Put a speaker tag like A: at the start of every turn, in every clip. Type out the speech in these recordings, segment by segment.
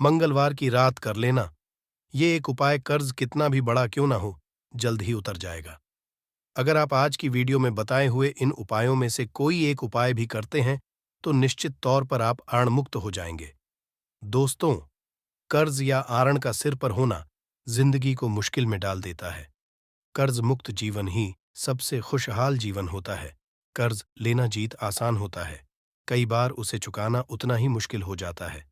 A: मंगलवार की रात कर लेना। ये एक उपाय कर्ज कितना भी बड़ा क्यों ना हो, जल्द ही उतर जाएगा। अगर आप आज की वीडियो में बताए हुए इन उपायों में से कोई एक उपाय भी करते हैं, तो निश्चित तौर पर आप आण मुक्त हो जाएंगे। दोस्तों, कर्ज या आरण का सिर पर होना जिंदगी को मुश्किल में डाल देता है। कर्ज मुक्त जीवन ही सबसे खुशहाल जीवन होता है। कर्ज लेना जीत आसान होता है, कई बार उसे चुकाना उतना ही मुश्किल हो जाता है।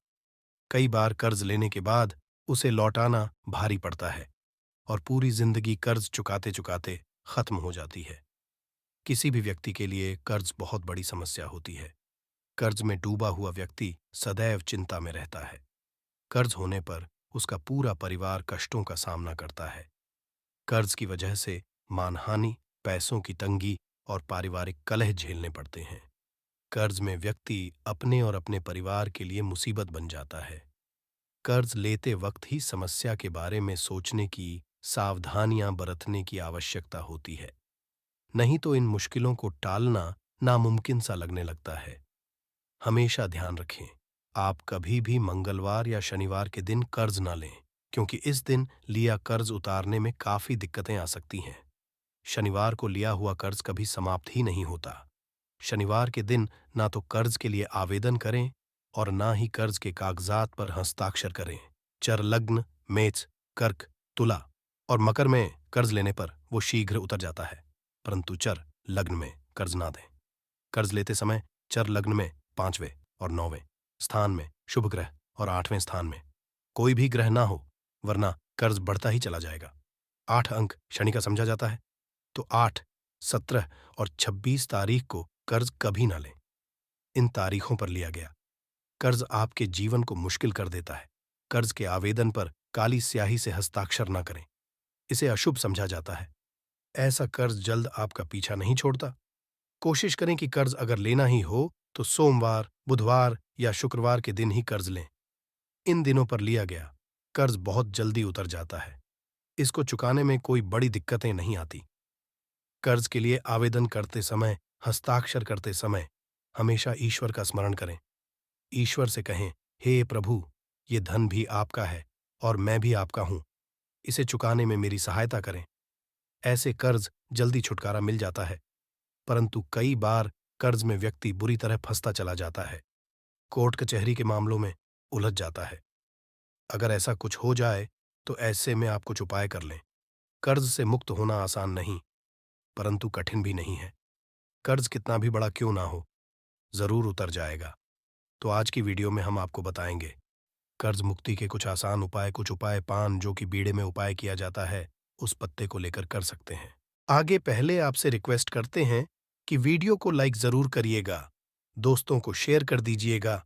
A: कई बार कर्ज लेने के बाद उसे लौटाना भारी पड़ता है और पूरी जिंदगी कर्ज चुकाते चुकाते खत्म हो जाती है। किसी भी व्यक्ति के लिए कर्ज बहुत बड़ी समस्या होती है। कर्ज में डूबा हुआ व्यक्ति सदैव चिंता में रहता है। कर्ज होने पर उसका पूरा परिवार कष्टों का सामना करता है। कर्ज की वजह से मानहानि, पैसों की तंगी और पारिवारिक कलह झेलने पड़ते हैं। कर्ज में व्यक्ति अपने और अपने परिवार के लिए मुसीबत बन जाता है। कर्ज लेते वक्त ही समस्या के बारे में सोचने की, सावधानियां बरतने की आवश्यकता होती है। नहीं तो इन मुश्किलों को टालना नामुमकिन सा लगने लगता है। हमेशा ध्यान रखें, आप कभी भी मंगलवार या शनिवार के दिन कर्ज ना लें, क्योंकि इस दिन लिया कर्ज उतारने में काफी दिक्कतें आ सकती हैं। शनिवार को लिया हुआ कर्ज कभी समाप्त ही नहीं होता। शनिवार के दिन ना तो कर्ज के लिए आवेदन करें और ना ही कर्ज के कागजात पर हस्ताक्षर करें। चर लग्न, मेष, कर्क, तुला और मकर में कर्ज लेने पर वो शीघ्र उतर जाता है, परंतु चर लग्न में कर्ज ना दें। कर्ज लेते समय चर लग्न में 5वें और 9वें स्थान में शुभ ग्रह और 8वें स्थान में कोई भी ग्रह ना हो, वरना कर्ज बढ़ता ही चला जाएगा। 8 अंक शनि का समझा जाता है, तो 8, 17 और 26 तारीख को कर्ज कभी ना लें। इन तारीखों पर लिया गया कर्ज आपके जीवन को मुश्किल कर देता है। कर्ज के आवेदन पर काली स्याही से हस्ताक्षर न करें, इसे अशुभ समझा जाता है। ऐसा कर्ज जल्द आपका पीछा नहीं छोड़ता। कोशिश करें कि कर्ज अगर लेना ही हो तो सोमवार, बुधवार या शुक्रवार के दिन ही कर्ज लें। इन दिनों पर लिया गया कर्ज बहुत जल्दी उतर जाता है। इसको चुकाने में कोई बड़ी दिक्कतें नहीं आती। कर्ज के लिए आवेदन करते समय, हस्ताक्षर करते समय हमेशा ईश्वर का स्मरण करें। ईश्वर से कहें, हे प्रभु, ये धन भी आपका है और मैं भी आपका हूं, इसे चुकाने में मेरी सहायता करें। ऐसे कर्ज जल्दी छुटकारा मिल जाता है, परंतु कई बार कर्ज में व्यक्ति बुरी तरह फंसता चला जाता है, कोर्ट कचहरी के मामलों में उलझ जाता है। अगर ऐसा कुछ हो जाए तो ऐसे में आप कुछ उपाय कर लें। कर्ज से मुक्त होना आसान नहीं, परंतु कठिन भी नहीं है। कर्ज कितना भी बड़ा क्यों ना हो, जरूर उतर जाएगा। तो आज की वीडियो में हम आपको बताएंगे कर्ज मुक्ति के कुछ आसान उपाय। कुछ उपाय पान जो कि बीड़े में उपाय किया जाता है, उस पत्ते को लेकर कर सकते हैं। आगे पहले आपसे रिक्वेस्ट करते हैं कि वीडियो को लाइक जरूर करिएगा, दोस्तों को शेयर कर दीजिएगा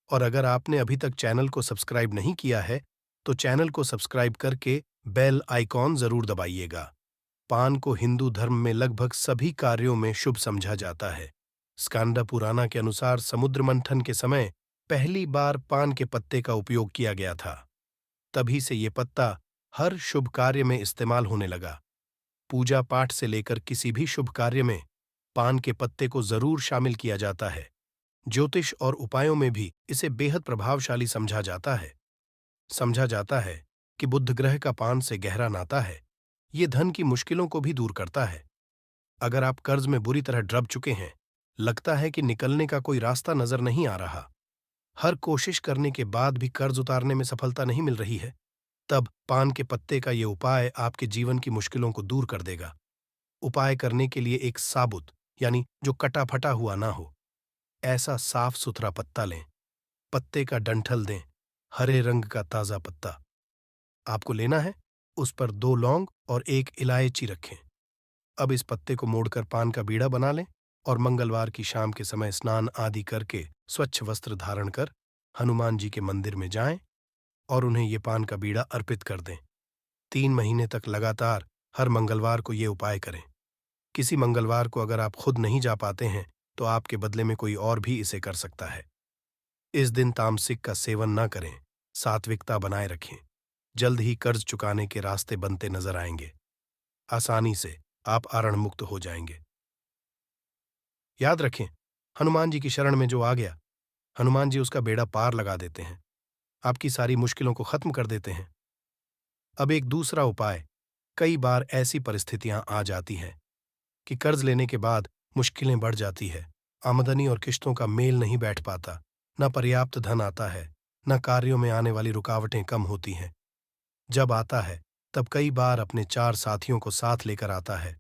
A: और अगर आपने अभी तक चैनल को सब्सक्राइब नहीं किया है तो चैनल को सब्सक्राइब करके बेल आइकॉन जरूर दबाइएगा। पान को हिंदू धर्म में लगभग सभी कार्यों में शुभ समझा जाता है। स्कांदा पुराना के अनुसार समुद्र मंथन के समय पहली बार पान के पत्ते का उपयोग किया गया था। तभी से ये पत्ता हर शुभ कार्य में इस्तेमाल होने लगा। पूजा पाठ से लेकर किसी भी शुभ कार्य में पान के पत्ते को जरूर शामिल किया जाता है। ज्योतिष और उपायों में भी इसे बेहद प्रभावशाली समझा जाता है। समझा जाता है कि बुध ग्रह का पान से गहरा नाता है। ये धन की मुश्किलों को भी दूर करता है। अगर आप कर्ज में बुरी तरह डूब चुके हैं, लगता है कि निकलने का कोई रास्ता नजर नहीं आ रहा, हर कोशिश करने के बाद भी कर्ज उतारने में सफलता नहीं मिल रही है, तब पान के पत्ते का ये उपाय आपके जीवन की मुश्किलों को दूर कर देगा। उपाय करने के लिए एक साबुत यानी जो कटा फटा हुआ ना हो, ऐसा साफ सुथरा पत्ता लें। पत्ते का डंठल दें, हरे रंग का ताजा पत्ता आपको लेना है। उस पर 2 लौंग और 1 इलायची रखें। अब इस पत्ते को मोड़कर पान का बीड़ा बना लें और मंगलवार की शाम के समय स्नान आदि करके स्वच्छ वस्त्र धारण कर हनुमान जी के मंदिर में जाएं और उन्हें ये पान का बीड़ा अर्पित कर दें। 3 महीने तक लगातार हर मंगलवार को ये उपाय करें। किसी मंगलवार को अगर आप खुद नहीं जा पाते हैं तो आपके बदले में कोई और भी इसे कर सकता है। इस दिन तामसिक का सेवन न करें, सात्विकता बनाए रखें। जल्द ही कर्ज चुकाने के रास्ते बनते नजर आएंगे। आसानी से आप आरण मुक्त हो जाएंगे। याद रखें, हनुमान जी की शरण में जो आ गया, हनुमान जी उसका बेड़ा पार लगा देते हैं। आपकी सारी मुश्किलों को खत्म कर देते हैं। अब एक दूसरा उपाय। कई बार ऐसी परिस्थितियां आ जाती हैं कि कर्ज लेने के बाद मुश्किलें बढ़ जाती है। आमदनी और किश्तों का मेल नहीं बैठ पाता, न पर्याप्त धन आता है, न कार्यों में आने वाली रुकावटें कम होती हैं। जब आता है तब कई बार अपने 4 साथियों को साथ लेकर आता है।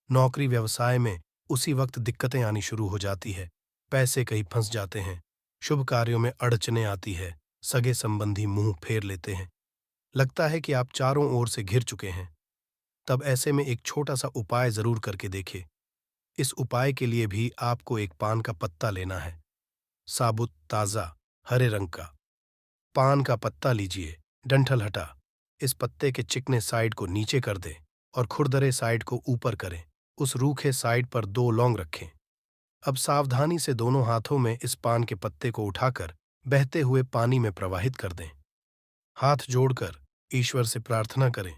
A: नौकरी व्यवसाय में उसी वक्त दिक्कतें आनी शुरू हो जाती है। पैसे कहीं फंस जाते हैं, शुभ कार्यों में अड़चने आती है, सगे संबंधी मुंह फेर लेते हैं। लगता है कि आप चारों ओर से घिर चुके हैं। तब ऐसे में एक छोटा सा उपाय जरूर करके देखें। इस उपाय के लिए भी आपको एक पान का पत्ता लेना है, साबुत ताजा हरे रंग का। पान का पत्ता लीजिए, डंठल हटा, इस पत्ते के चिकने साइड को नीचे कर दें और खुरदरे साइड को ऊपर करें। उस रूखे साइड पर 2 लौंग रखें। अब सावधानी से दोनों हाथों में इस पान के पत्ते को उठाकर बहते हुए पानी में प्रवाहित कर दें। हाथ जोड़कर ईश्वर से प्रार्थना करें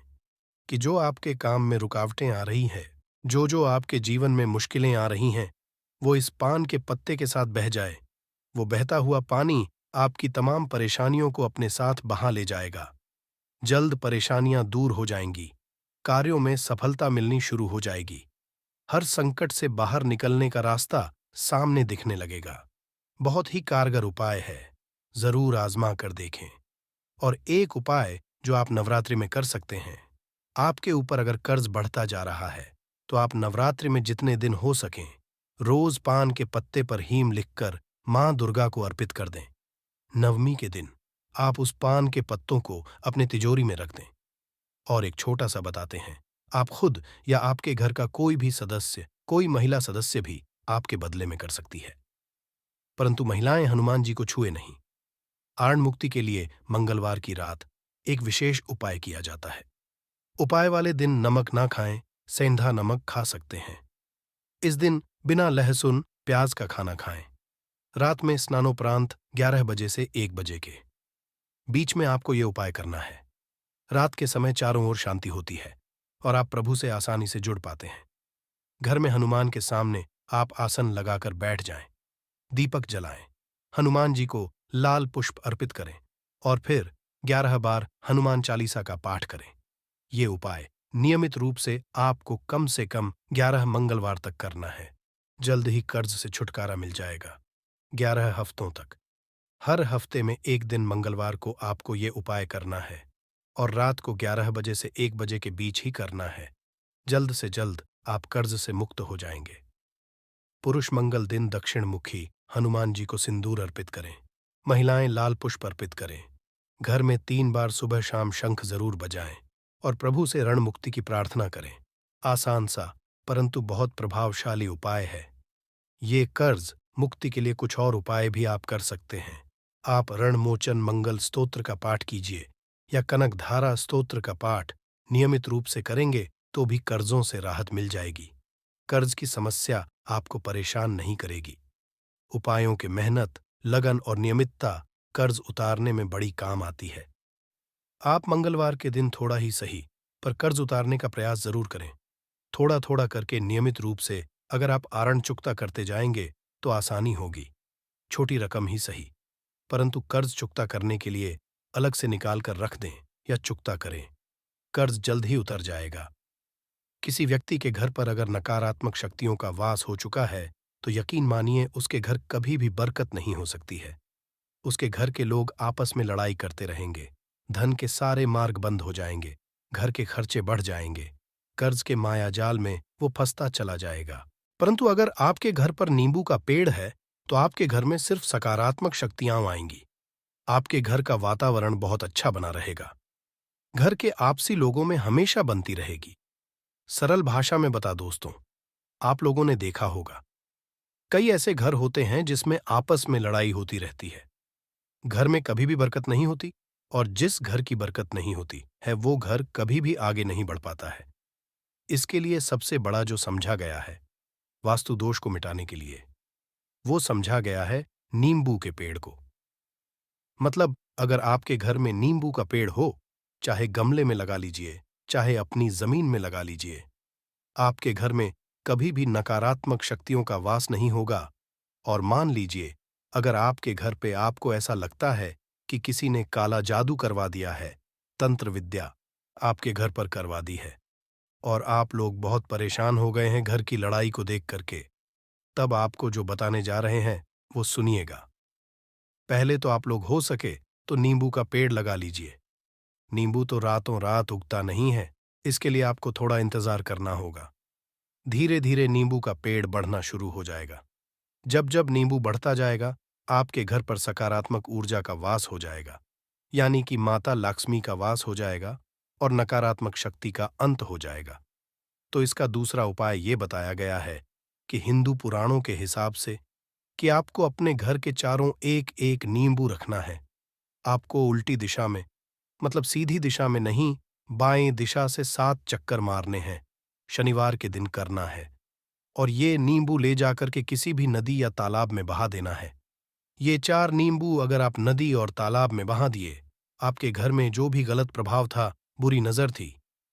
A: कि जो आपके काम में रुकावटें आ रही हैं, जो आपके जीवन में मुश्किलें आ रही हैं, वो इस पान के पत्ते के साथ बह जाए। वो बहता हुआ पानी आपकी तमाम परेशानियों को अपने साथ बहा ले जाएगा। जल्द परेशानियां दूर हो जाएंगी, कार्यों में सफलता मिलनी शुरू हो जाएगी। हर संकट से बाहर निकलने का रास्ता सामने दिखने लगेगा। बहुत ही कारगर उपाय है, जरूर आजमा कर देखें। और एक उपाय जो आप नवरात्रि में कर सकते हैं। आपके ऊपर अगर कर्ज बढ़ता जा रहा है तो आप नवरात्रि में जितने दिन हो सकें रोज पान के पत्ते पर हीम लिखकर मां दुर्गा को अर्पित कर दें। नवमी के दिन आप उस पान के पत्तों को अपने तिजोरी में रख दें। और एक छोटा सा बताते हैं, आप खुद या आपके घर का कोई भी सदस्य, कोई महिला सदस्य भी आपके बदले में कर सकती है। परंतु महिलाएं हनुमान जी को छुए नहीं। आर्ण मुक्ति के लिए मंगलवार की रात एक विशेष उपाय किया जाता है। उपाय वाले दिन नमक ना खाएं, सेंधा नमक खा सकते हैं। इस दिन बिना लहसुन प्याज का खाना खाएं। रात में स्नानोपरांत 11 बजे से 1 बजे के बीच में आपको ये उपाय करना है। रात के समय चारों ओर शांति होती है और आप प्रभु से आसानी से जुड़ पाते हैं। घर में हनुमान के सामने आप आसन लगाकर बैठ जाएं, दीपक जलाएं, हनुमान जी को लाल पुष्प अर्पित करें और फिर 11 बार हनुमान चालीसा का पाठ करें। ये उपाय नियमित रूप से आपको कम से कम 11 मंगलवार तक करना है। जल्द ही कर्ज से छुटकारा मिल जाएगा। 11 हफ्तों तक हर हफ्ते में एक दिन मंगलवार को आपको ये उपाय करना है और रात को 11 बजे से 1 बजे के बीच ही करना है। जल्द से जल्द आप कर्ज से मुक्त हो जाएंगे। पुरुष मंगल दिन दक्षिण मुखी हनुमान जी को सिंदूर अर्पित करें। महिलाएं लाल पुष्प अर्पित करें। घर में 3 बार सुबह शाम शंख जरूर बजाएं और प्रभु से ऋण मुक्ति की प्रार्थना करें। आसान सा परंतु बहुत प्रभावशाली उपाय है। ये कर्ज मुक्ति के लिए कुछ और उपाय भी आप कर सकते हैं। आप ऋण मोचन मंगल स्तोत्र का पाठ कीजिए या कनक धारा स्तोत्र का पाठ नियमित रूप से करेंगे तो भी कर्जों से राहत मिल जाएगी। कर्ज की समस्या आपको परेशान नहीं करेगी। उपायों के मेहनत, लगन और नियमितता कर्ज उतारने में बड़ी काम आती है। आप मंगलवार के दिन थोड़ा ही सही पर कर्ज उतारने का प्रयास जरूर करें। थोड़ा थोड़ा करके नियमित रूप से अगर आप आरण चुकता करते जाएंगे तो आसानी होगी। छोटी रकम ही सही, परंतु कर्ज चुकता करने के लिए अलग से निकाल कर रख दें या चुकता करें। कर्ज जल्द ही उतर जाएगा। किसी व्यक्ति के घर पर अगर नकारात्मक शक्तियों का वास हो चुका है तो यकीन मानिए उसके घर कभी भी बरकत नहीं हो सकती है। उसके घर के लोग आपस में लड़ाई करते रहेंगे, धन के सारे मार्ग बंद हो जाएंगे, घर के खर्चे बढ़ जाएंगे, कर्ज के मायाजाल में वो फंसता चला जाएगा। परंतु अगर आपके घर पर नींबू का पेड़ है तो आपके घर में सिर्फ सकारात्मक शक्तियां आएंगी। आपके घर का वातावरण बहुत अच्छा बना रहेगा। घर के आपसी लोगों में हमेशा बनती रहेगी। सरल भाषा में बता दोस्तों, आप लोगों ने देखा होगा कई ऐसे घर होते हैं जिसमें आपस में लड़ाई होती रहती है। घर में कभी भी बरकत नहीं होती और जिस घर की बरकत नहीं होती है वो घर कभी भी आगे नहीं बढ़ पाता है। इसके लिए सबसे बड़ा जो समझा गया है वास्तु दोष को मिटाने के लिए, वो समझा गया है नींबू के पेड़ को। मतलब अगर आपके घर में नींबू का पेड़ हो, चाहे गमले में लगा लीजिए, चाहे अपनी जमीन में लगा लीजिए, आपके घर में कभी भी नकारात्मक शक्तियों का वास नहीं होगा। और मान लीजिए अगर आपके घर पे आपको ऐसा लगता है कि किसी ने काला जादू करवा दिया है, तंत्र विद्या आपके घर पर करवा दी है और आप लोग बहुत परेशान हो गए हैं घर की लड़ाई को देख करके, तब आपको जो बताने जा रहे हैं वो सुनिएगा। पहले तो आप लोग हो सके तो नींबू का पेड़ लगा लीजिए। नींबू तो रातों रात उगता नहीं है, इसके लिए आपको थोड़ा इंतजार करना होगा। धीरे धीरे नींबू का पेड़ बढ़ना शुरू हो जाएगा। जब जब नींबू बढ़ता जाएगा, आपके घर पर सकारात्मक ऊर्जा का वास हो जाएगा, यानी कि माता लक्ष्मी का वास हो जाएगा और नकारात्मक शक्ति का अंत हो जाएगा। तो इसका दूसरा उपाय ये बताया गया है कि हिंदू पुराणों के हिसाब से कि आपको अपने घर के चारों एक एक नींबू रखना है। आपको उल्टी दिशा में, मतलब सीधी दिशा में नहीं, बाएं दिशा से 7 चक्कर मारने हैं। शनिवार के दिन करना है और ये नींबू ले जाकर के किसी भी नदी या तालाब में बहा देना है। ये 4 नींबू अगर आप नदी और तालाब में बहा दिए, आपके घर में जो भी गलत प्रभाव था, बुरी नजर थी,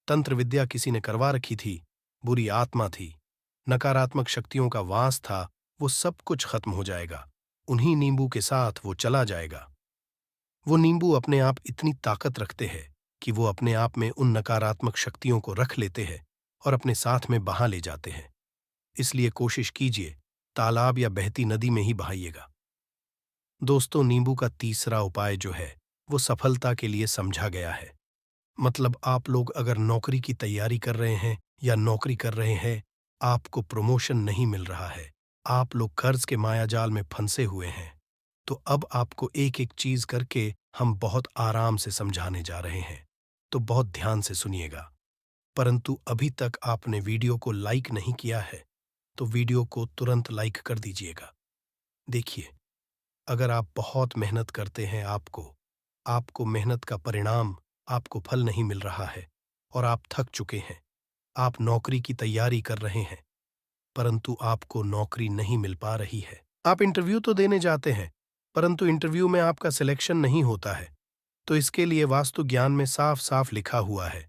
A: तंत्र विद्या किसी ने करवा रखी थी, बुरी आत्मा थी, नकारात्मक शक्तियों का वास था, वो सब कुछ खत्म हो जाएगा। उन्हीं नींबू के साथ वो चला जाएगा। वो नींबू अपने आप इतनी ताकत रखते हैं कि वो अपने आप में उन नकारात्मक शक्तियों को रख लेते हैं और अपने साथ में बहा ले जाते हैं। इसलिए कोशिश कीजिए तालाब या बहती नदी में ही बहाइएगा। दोस्तों, नींबू का तीसरा उपाय जो है वो सफलता के लिए समझा गया है। मतलब आप लोग अगर नौकरी की तैयारी कर रहे हैं या नौकरी कर रहे हैं, आपको प्रमोशन नहीं मिल रहा है, आप लोग कर्ज के मायाजाल में फंसे हुए हैं, तो अब आपको एक एक चीज करके हम बहुत आराम से समझाने जा रहे हैं, तो बहुत ध्यान से सुनिएगा। परंतु अभी तक आपने वीडियो को लाइक नहीं किया है तो वीडियो को तुरंत लाइक कर दीजिएगा। देखिए, अगर आप बहुत मेहनत करते हैं, आपको मेहनत का परिणाम, आपको फल नहीं मिल रहा है और आप थक चुके हैं, आप नौकरी की तैयारी कर रहे हैं परंतु आपको नौकरी नहीं मिल पा रही है, आप इंटरव्यू तो देने जाते हैं परंतु इंटरव्यू में आपका सिलेक्शन नहीं होता है, तो इसके लिए वास्तु ज्ञान में साफ साफ लिखा हुआ है,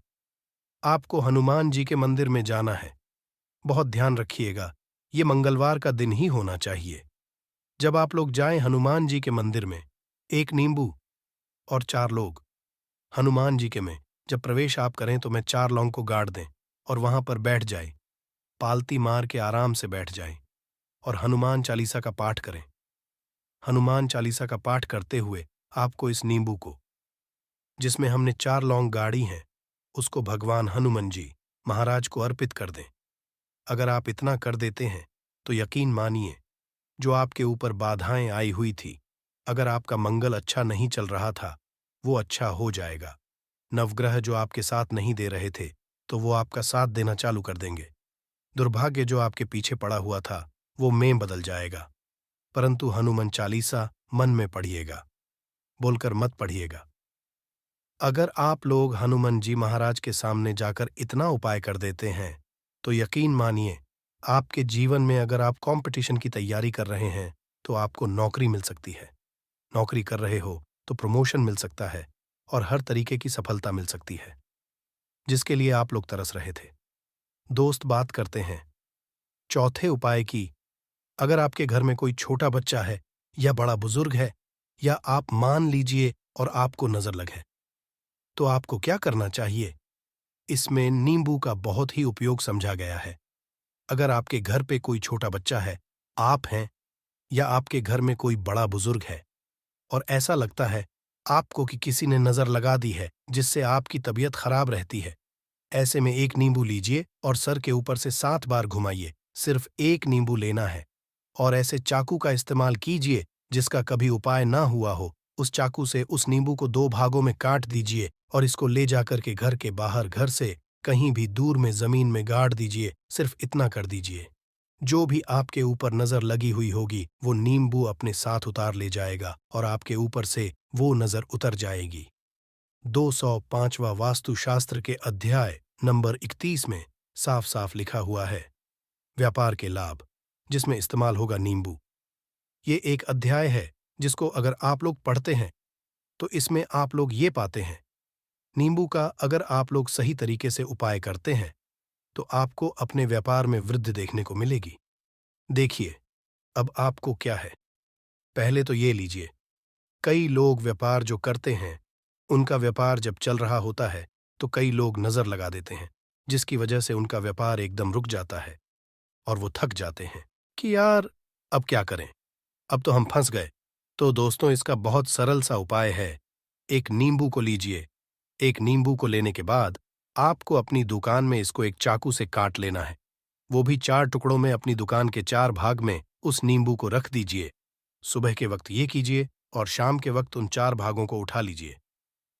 A: आपको हनुमान जी के मंदिर में जाना है। बहुत ध्यान रखिएगा, ये मंगलवार का दिन ही होना चाहिए। जब आप लोग जाएं हनुमान जी के मंदिर में, एक नींबू और 4 लोग, हनुमान जी के में जब प्रवेश आप करें तो मैं 4 लौंग को गाड़ दें और वहां पर बैठ जाए, पालती मार के आराम से बैठ जाएं और हनुमान चालीसा का पाठ करें। हनुमान चालीसा का पाठ करते हुए आपको इस नींबू को, जिसमें हमने 4 लौंग गाड़ी हैं, उसको भगवान हनुमान जी महाराज को अर्पित कर दें। अगर आप इतना कर देते हैं तो यकीन मानिए, जो आपके ऊपर बाधाएं आई हुई थी, अगर आपका मंगल अच्छा नहीं चल रहा था, वो अच्छा हो जाएगा। नवग्रह जो आपके साथ नहीं दे रहे थे, तो वो आपका साथ देना चालू कर देंगे। दुर्भाग्य जो आपके पीछे पड़ा हुआ था, वो में बदल जाएगा। परंतु हनुमान चालीसा मन में पढ़िएगा, बोलकर मत पढ़िएगा। अगर आप लोग हनुमान जी महाराज के सामने जाकर इतना उपाय कर देते हैं, तो यकीन मानिए, आपके जीवन में अगर आप कंपटीशन की तैयारी कर रहे हैं तो आपको नौकरी मिल सकती है, नौकरी कर रहे हो तो प्रमोशन मिल सकता है और हर तरीके की सफलता मिल सकती है, जिसके लिए आप लोग तरस रहे थे। दोस्त, बात करते हैं चौथे उपाय की। अगर आपके घर में कोई छोटा बच्चा है या बड़ा बुजुर्ग है, या आप मान लीजिए और आपको नजर लगे, तो आपको क्या करना चाहिए? इसमें नींबू का बहुत ही उपयोग समझा गया है। अगर आपके घर पे कोई छोटा बच्चा है, आप हैं, या आपके घर में कोई बड़ा बुजुर्ग है और ऐसा लगता है आपको कि किसी ने नजर लगा दी है जिससे आपकी तबीयत खराब रहती है, ऐसे में एक नींबू लीजिए और सर के ऊपर से 7 बार घुमाइए। सिर्फ एक नींबू लेना है और ऐसे चाकू का इस्तेमाल कीजिए जिसका कभी उपाय ना हुआ हो। उस चाकू से उस नींबू को 2 भागों में काट दीजिए और इसको ले जाकर के घर के बाहर, घर से कहीं भी दूर में जमीन में गाड़ दीजिए। सिर्फ इतना कर दीजिए, जो भी आपके ऊपर नजर लगी हुई होगी वो नींबू अपने साथ उतार ले जाएगा और आपके ऊपर से वो नजर उतर जाएगी। 205वां वास्तुशास्त्र के अध्याय नंबर 31 में साफ साफ लिखा हुआ है, व्यापार के लाभ, जिसमें इस्तेमाल होगा नींबू। ये एक अध्याय है जिसको अगर आप लोग पढ़ते हैं तो इसमें आप लोग ये पाते हैं, नींबू का अगर आप लोग सही तरीके से उपाय करते हैं तो आपको अपने व्यापार में वृद्धि देखने को मिलेगी। देखिए, अब आपको क्या है, पहले तो ये लीजिए, कई लोग व्यापार जो करते हैं, उनका व्यापार जब चल रहा होता है तो कई लोग नजर लगा देते हैं, जिसकी वजह से उनका व्यापार एकदम रुक जाता है और वो थक जाते हैं कि यार अब क्या करें, अब तो हम फंस गए। तो दोस्तों, इसका बहुत सरल सा उपाय है। एक नींबू को लीजिए। एक नींबू को लेने के बाद आपको अपनी दुकान में इसको एक चाकू से काट लेना है। वो भी 4 टुकड़ों में अपनी दुकान के 4 भाग में उस नींबू को रख दीजिए। सुबह के वक्त ये कीजिए और शाम के वक्त उन 4 भागों को उठा लीजिए।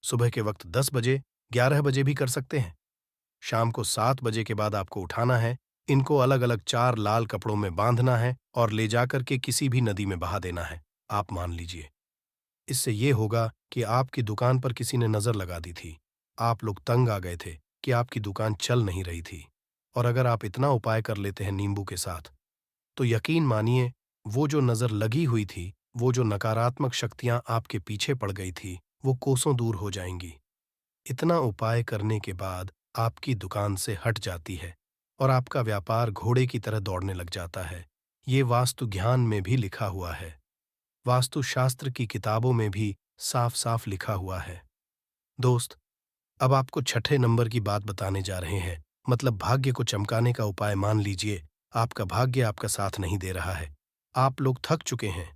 A: सुबह के वक्त 10 बजे, 11 बजे भी कर सकते हैं। शाम को 7 बजे के बाद आपको उठाना है। इनको अलग अलग 4 लाल कपड़ों में बांधना है और ले जाकर के किसी भी नदी में बहा देना है। आप मान लीजिए, इससे ये होगा कि आपकी दुकान पर किसी ने नजर लगा दी थी। आप लोग तंग आ गए थे कि आपकी दुकान चल नहीं रही थी। और अगर आप इतना उपाय कर लेते हैं नींबू के साथ, तो यकीन मानिए, वो जो नजर लगी हुई थी, वो जो नकारात्मक शक्तियां आपके पीछे पड़ गई थी, वो कोसों दूर हो जाएंगी। इतना उपाय करने के बाद आपकी दुकान से हट जाती है और आपका व्यापार घोड़े की तरह दौड़ने लग जाता है। ये वास्तु ज्ञान में भी लिखा हुआ है। वास्तुशास्त्र की किताबों में भी साफ साफ लिखा हुआ है। दोस्त, अब आपको छठे नंबर की बात बताने जा रहे हैं, मतलब भाग्य को चमकाने का उपाय। मान लीजिए आपका भाग्य आपका साथ नहीं दे रहा है। आप लोग थक चुके हैं।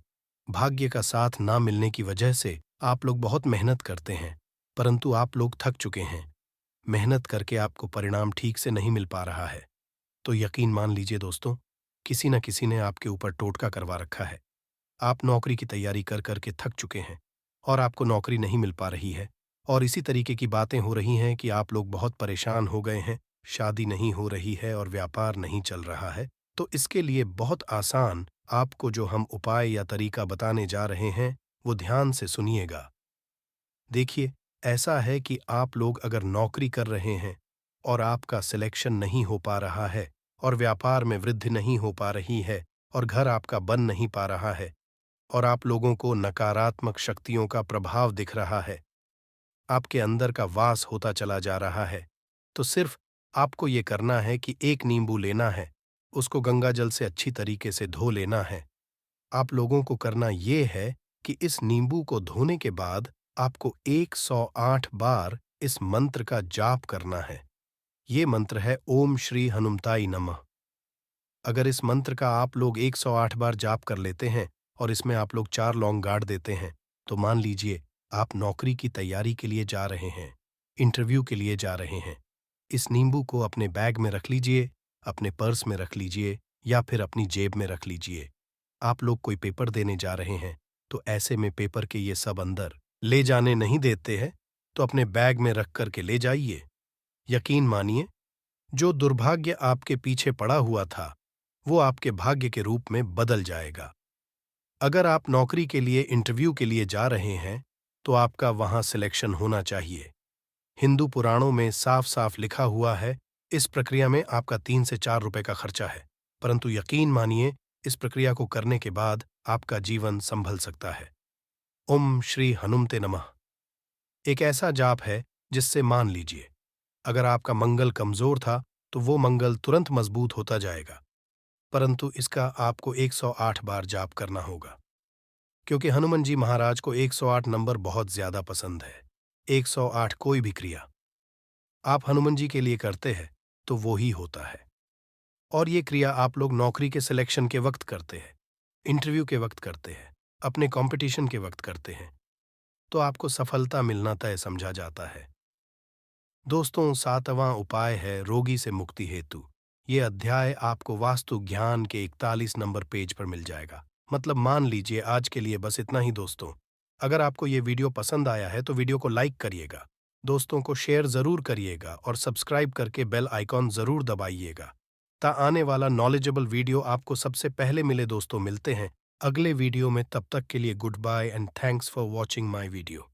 A: भाग्य का साथ ना मिलने की वजह से आप लोग बहुत मेहनत करते हैं, परंतु आप लोग थक चुके हैं। मेहनत करके आपको परिणाम ठीक से नहीं मिल पा रहा है। तो यकीन मान लीजिए दोस्तों, किसी न किसी ने आपके ऊपर टोटका करवा रखा है। आप नौकरी की तैयारी कर करके थक चुके हैं और आपको नौकरी नहीं मिल पा रही है। और इसी तरीके की बातें हो रही हैं कि आप लोग बहुत परेशान हो गए हैं, शादी नहीं हो रही है और व्यापार नहीं चल रहा है। तो इसके लिए बहुत आसान आपको जो हम उपाय या तरीका बताने जा रहे हैं, वो ध्यान से सुनिएगा। देखिए, ऐसा है कि आप लोग अगर नौकरी कर रहे हैं और आपका सिलेक्शन नहीं हो पा रहा है और व्यापार में वृद्धि नहीं हो पा रही है और घर आपका बन नहीं पा रहा है और आप लोगों को नकारात्मक शक्तियों का प्रभाव दिख रहा है, आपके अंदर का वास होता चला जा रहा है, तो सिर्फ आपको ये करना है कि एक नींबू लेना है, उसको गंगा जल से अच्छी तरीके से धो लेना है। आप लोगों को करना ये है कि इस नींबू को धोने के बाद आपको 108 बार इस मंत्र का जाप करना है। ये मंत्र है ओम श्री हनुमताई नमः। अगर इस मंत्र का आप लोग 108 बार जाप कर लेते हैं और इसमें आप लोग 4 लौंग गाड़ देते हैं, तो मान लीजिए आप नौकरी की तैयारी के लिए जा रहे हैं, इंटरव्यू के लिए जा रहे हैं। इस नींबू को अपने बैग में रख लीजिए, अपने पर्स में रख लीजिए या फिर अपनी जेब में रख लीजिए। आप लोग कोई पेपर देने जा रहे हैं, तो ऐसे में पेपर के ये सब अंदर ले जाने नहीं देते हैं, तो अपने बैग में रख कर के ले जाइए। यकीन मानिए, जो दुर्भाग्य आपके पीछे पड़ा हुआ था, वो आपके भाग्य के रूप में बदल जाएगा। अगर आप नौकरी के लिए इंटरव्यू के लिए जा रहे हैं, तो आपका वहां सिलेक्शन होना चाहिए। हिंदू पुराणों में साफ साफ लिखा हुआ है, इस प्रक्रिया में आपका 3 से 4 रुपए का खर्चा है, परंतु यकीन मानिए, इस प्रक्रिया को करने के बाद आपका जीवन संभल सकता है। ओम श्री हनुमते नमः एक ऐसा जाप है जिससे मान लीजिए, अगर आपका मंगल कमजोर था, तो वो मंगल तुरंत मजबूत होता जाएगा। परंतु इसका आपको 108 बार जाप करना होगा, क्योंकि हनुमान जी महाराज को 108 नंबर बहुत ज्यादा पसंद है। 108 कोई भी क्रिया आप हनुमान जी के लिए करते हैं, तो वो ही होता है। और ये क्रिया आप लोग नौकरी के सिलेक्शन के वक्त करते हैं, इंटरव्यू के वक्त करते हैं, अपने कंपटीशन के वक्त करते हैं, तो आपको सफलता मिलना तय समझा जाता है। दोस्तों, 7वां उपाय है रोगी से मुक्ति हेतु। ये अध्याय आपको वास्तु ज्ञान के 41 नंबर पेज पर मिल जाएगा। मतलब मान लीजिए आज के लिए बस इतना ही दोस्तों। अगर आपको ये वीडियो पसंद आया है तो वीडियो को लाइक करिएगा, दोस्तों को शेयर जरूर करिएगा और सब्सक्राइब करके बेल आइकॉन जरूर दबाइएगा, ता आने वाला नॉलेजेबल वीडियो आपको सबसे पहले मिले। दोस्तों, मिलते हैं अगले वीडियो में, तब तक के लिए good bye and thanks for watching my video.